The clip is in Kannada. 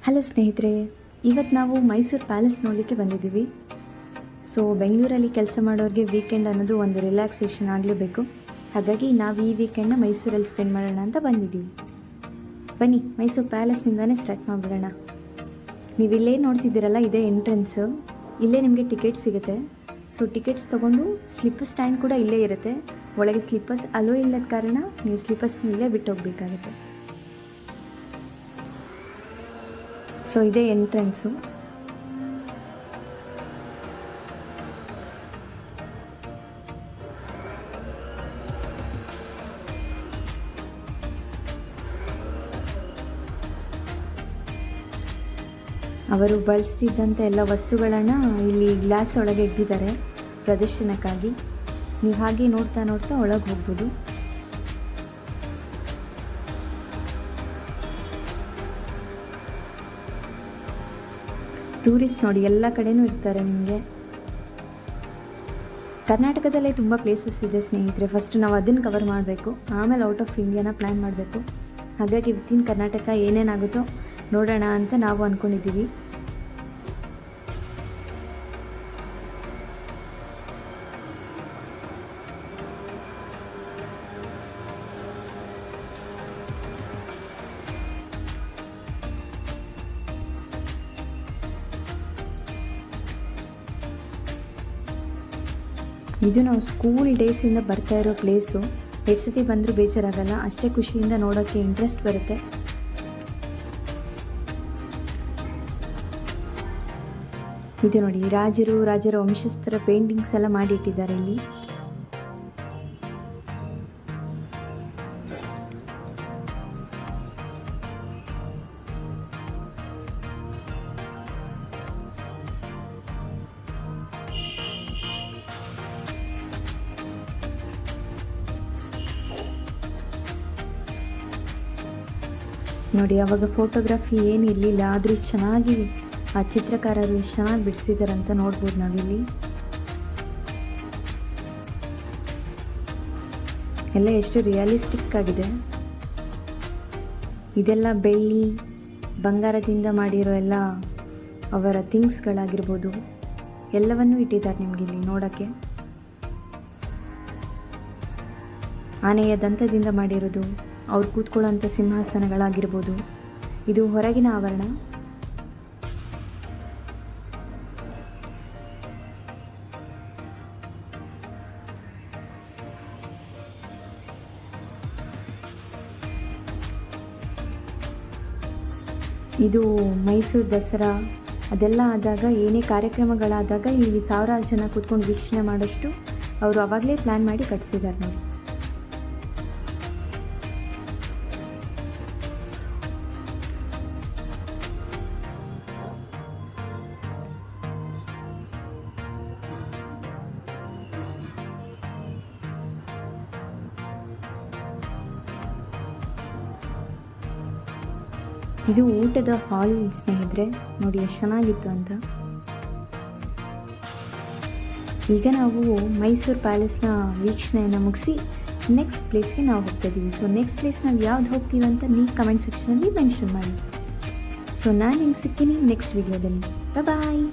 ಹಲೋ ಸ್ನೇಹಿತರೆ, ಇವತ್ತು ನಾವು ಮೈಸೂರು ಪ್ಯಾಲೇಸ್ ನೋಡಲಿಕ್ಕೆ ಬಂದಿದ್ದೀವಿ. ಸೊ ಬೆಂಗಳೂರಲ್ಲಿ ಕೆಲಸ ಮಾಡೋರಿಗೆ ವೀಕೆಂಡ್ ಅನ್ನೋದು ಒಂದು ರಿಲ್ಯಾಕ್ಸೇಷನ್ ಆಗಲೇಬೇಕು. ಹಾಗಾಗಿ ನಾವು ಈ ವೀಕೆಂಡ್ನ ಮೈಸೂರಲ್ಲಿ ಸ್ಪೆಂಡ್ ಮಾಡೋಣ ಅಂತ ಬಂದಿದ್ದೀವಿ. ಬನ್ನಿ, ಮೈಸೂರು ಪ್ಯಾಲೇಸಿಂದನೇ ಸ್ಟಾರ್ಟ್ ಮಾಡಿಬಿಡೋಣ. ನೀವು ಇಲ್ಲೇ ನೋಡ್ತಿದ್ದೀರಲ್ಲ, ಇದೇ ಎಂಟ್ರೆನ್ಸು. ಇಲ್ಲೇ ನಿಮಗೆ ಟಿಕೆಟ್ ಸಿಗುತ್ತೆ. ಸೊ ಟಿಕೆಟ್ಸ್ ತೊಗೊಂಡು ಸ್ಲಿಪ್ಪರ್ ಸ್ಟ್ಯಾಂಡ್ ಕೂಡ ಇಲ್ಲೇ ಇರುತ್ತೆ. ಒಳಗೆ ಸ್ಲಿಪ್ಪರ್ಸ್ ಅಲೋ ಇಲ್ಲದ ಕಾರಣ ನೀವು ಸ್ಲಿಪ್ಪರ್ಸ್ನ ಇಲ್ಲೇ ಬಿಟ್ಟು ಹೋಗಬೇಕಾಗುತ್ತೆ. ಸೊ ಇದೇ ಎಂಟ್ರೆನ್ಸು. ಅವರು ಬಳಸ್ತಿದ್ದಂಥ ಎಲ್ಲ ವಸ್ತುಗಳನ್ನು ಇಲ್ಲಿ ಗ್ಲಾಸ್ ಒಳಗೆ ಇಟ್ಟಿದ್ದಾರೆ ಪ್ರದರ್ಶನಕ್ಕಾಗಿ. ನೀವು ಹಾಗೆ ನೋಡ್ತಾ ನೋಡ್ತಾ ಒಳಗೆ ಹೋಗ್ಬೋದು. ಟೂರಿಸ್ಟ್ ನೋಡಿ ಎಲ್ಲ ಕಡೆನೂ ಇರ್ತಾರೆ ನಿಮಗೆ. ಕರ್ನಾಟಕದಲ್ಲೇ ತುಂಬ ಪ್ಲೇಸಸ್ ಇದೆ ಸ್ನೇಹಿತರೆ. ಫಸ್ಟ್ ನಾವು ಅದನ್ನು ಕವರ್ ಮಾಡಬೇಕು, ಆಮೇಲೆ ಔಟ್ ಆಫ್ ಇಂಡಿಯಾನ ಪ್ಲ್ಯಾನ್ ಮಾಡಬೇಕು. ಹಾಗಾಗಿ ವಿತಿನ್ ಕರ್ನಾಟಕ ಏನೇನಾಗುತ್ತೋ ನೋಡೋಣ ಅಂತ ನಾವು ಅಂದ್ಕೊಂಡಿದ್ದೀವಿ. ಇದು ನಾವು ಸ್ಕೂಲ್ ಡೇಸಿಂದ ಬರ್ತಾ ಇರೋ ಪ್ಲೇಸು. ಎಷ್ಟು ಸತಿ ಬಂದರೂ ಬೇಜಾರಾಗಲ್ಲ, ಅಷ್ಟೇ ಖುಷಿಯಿಂದ ನೋಡೋಕ್ಕೆ ಇಂಟ್ರೆಸ್ಟ್ ಬರುತ್ತೆ. ಇದು ನೋಡಿ, ರಾಜರ ವಂಶಸ್ಥರ ಪೇಂಟಿಂಗ್ಸ್ ಎಲ್ಲ ಮಾಡಿ ಇಟ್ಟಿದ್ದಾರೆ ಇಲ್ಲಿ. ನೋಡಿ, ಅವಾಗ ಫೋಟೋಗ್ರಫಿ ಏನು ಇರಲಿಲ್ಲ, ಆದರೂ ಚೆನ್ನಾಗಿ ಆ ಚಿತ್ರಕಾರರು ಚೆನ್ನಾಗಿ ಬಿಡಿಸಿದ್ದಾರೆ ಅಂತ ನೋಡ್ಬೋದು ನಾವಿಲ್ಲಿ. ಎಲ್ಲ ಎಷ್ಟು ರಿಯಲಿಸ್ಟಿಕ್ ಆಗಿದೆ. ಇದೆಲ್ಲ ಬೆಳ್ಳಿ ಬಂಗಾರದಿಂದ ಮಾಡಿರೋ ಎಲ್ಲ ಅವರ ಥಿಂಗ್ಸ್ಗಳಾಗಿರ್ಬೋದು, ಎಲ್ಲವನ್ನೂ ಇಟ್ಟಿದ್ದಾರೆ ನಿಮಗಿಲ್ಲಿ ನೋಡೋಕ್ಕೆ. ಆನೆಯ ದಂತದಿಂದ ಮಾಡಿರೋದು, ಅವ್ರು ಕೂತ್ಕೊಳ್ಳೋಂಥ ಸಿಂಹಾಸನಗಳಾಗಿರ್ಬೋದು. ಇದು ಹೊರಗಿನ ಆವರಣ. ಇದು ಮೈಸೂರು ದಸರಾ ಅದೆಲ್ಲ ಆದಾಗ, ಏನೇ ಕಾರ್ಯಕ್ರಮಗಳಾದಾಗ ಇಲ್ಲಿ ಸಾವಿರಾರು ಜನ ಕೂತ್ಕೊಂಡು ವೀಕ್ಷಣೆ ಮಾಡೋಷ್ಟು ಅವರು ಆವಾಗಲೇ ಪ್ಲ್ಯಾನ್ ಮಾಡಿ ಕಟ್ಸಿದ್ದಾರೆ ನೋಡಿ. ಇದು ಊಟದ ಹಾಲ್ ಸ್ನೇಹಿತರೆ, ನೋಡಿ ಎಷ್ಟು ಚೆನ್ನಾಗಿತ್ತು ಅಂತ. ಈಗ ನಾವು ಮೈಸೂರು ಪ್ಯಾಲೇಸ್ನ ವೀಕ್ಷಣೆಯನ್ನು ಮುಗಿಸಿ ನೆಕ್ಸ್ಟ್ ಪ್ಲೇಸ್ಗೆ ನಾವು ಹೋಗ್ತಾ ಇದ್ದೀವಿ. ಸೊ ನೆಕ್ಸ್ಟ್ ಪ್ಲೇಸ್ ನಾವು ಯಾವ್ದು ಹೋಗ್ತೀವಿ ಅಂತ ನೀವು ಕಮೆಂಟ್ ಸೆಕ್ಷನಲ್ಲಿ ಮೆನ್ಷನ್ ಮಾಡಿ. ಸೊ ನಾನು ನಿಮ್ಗೆ ಸಿಗ್ತೀನಿ ನೆಕ್ಸ್ಟ್ ವಿಡಿಯೋದಲ್ಲಿ. ಬಾಯ್.